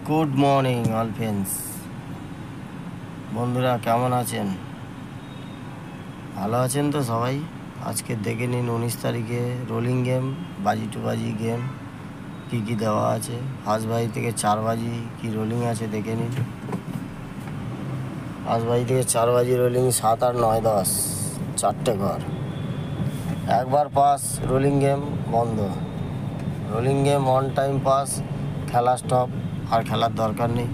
Good morning all friends. বন্ধুরা কেমন আছেন? ভালো আছেন তো সবাই? আজকে দেখে নিন 19 তারিখে রোলিং গেম, বাজি টু বাজি গেম কী কী দেওয়া আছে। ফার্স্ট বাজি থেকে 4 বাজি কি রোলিং আছে দেখে নিন। ফার্স্ট বাজি থেকে 4 বাজি রোলিং 7 আর 9 10 চারটে ঘর। একবার পাস, রোলিং গেম বন্ধ। Rolling game on time pass, খেলা স্টপ, আর খেলার দরকার নেই।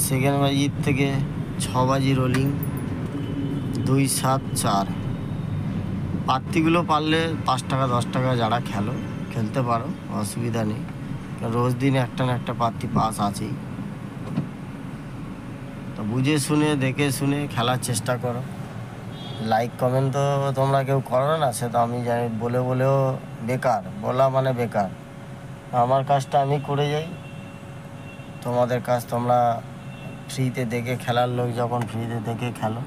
সেকেন্ড বাজির থেকে 6 বাজি রোলিং 2 7 4। প্রার্থীগুলো পারলে 5 টাকা 10 টাকা যারা খেলতে পারো, অসুবিধা নেই। রোজ দিন একটা না একটা প্রার্থী পাস আছেই। তো বুঝে শুনে দেখে শুনে খেলার চেষ্টা করো। লাইক কমেন্ট তো তোমরা কেউ করো না, সে তো আমি জানি। বলেও বেকার, বলা মানে বেকার। আমার কাজটা আমি করে যাই, তোমাদের কাজ তোমরা ফ্রিতে দেখে, খেলার লোক যখন ফ্রিতে দেখে খেলো।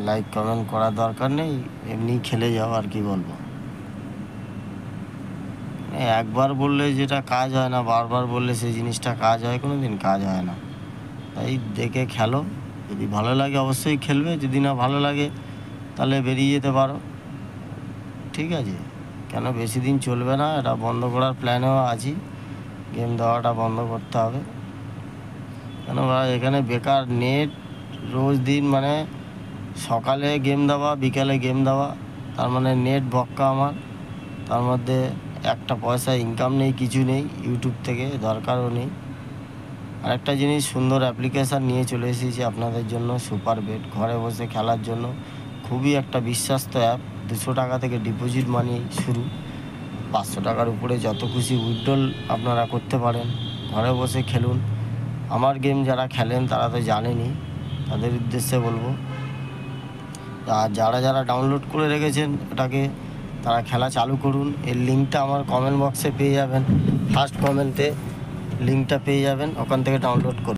লাইক কমেন্ট করার দরকার নেই, এমনি খেলে যাও। আর কি বলবো, একবার বললে যেটা কাজ হয় না, বারবার বললে সেই জিনিসটা কাজ হয়? কোনো দিন কাজ হয় না। তাই দেখে খেলো। যদি ভালো লাগে অবশ্যই খেলবে, যদি না ভালো লাগে তাহলে বেরিয়ে যেতে পারো। ঠিক আছে? কেন বেশি দিন চলবে না, এটা বন্ধ করার প্ল্যানেও আছি। গেম দেওয়াটা বন্ধ করতে হবে। কেন এখানে বেকার নেট রোজ দিন, মানে সকালে গেম দেওয়া, বিকালে গেম দেওয়া, তার মানে নেট বক্কা আমার। তার মধ্যে একটা পয়সা ইনকাম নেই, কিছু নেই। ইউটিউব থেকে দরকারও নেই। আরেকটা জিনিস, সুন্দর অ্যাপ্লিকেশান নিয়ে চলে এসেছি আপনাদের জন্য, সুপার বেট। ঘরে বসে খেলার জন্য খুবই একটা বিশ্বাস্ত অ্যাপ। 200 টাকা থেকে ডিপোজিট মানি শুরু। 500 টাকার উপরে যত খুশি উইথড্রল আপনারা করতে পারেন। ঘরে বসে খেলুন। আমার গেম যারা খেলেন তারা তো জানেনই, তাদের উদ্দেশ্যে বলবো। আর যারা ডাউনলোড করে রেখেছেন এটাকে, তারা খেলা চালু করুন। এর লিঙ্কটা আমার কমেন্ট বক্সে পেয়ে যাবেন। ফার্স্ট কমেন্টে লিঙ্কটা পেয়ে যাবেন, ওখান থেকে ডাউনলোড করুন।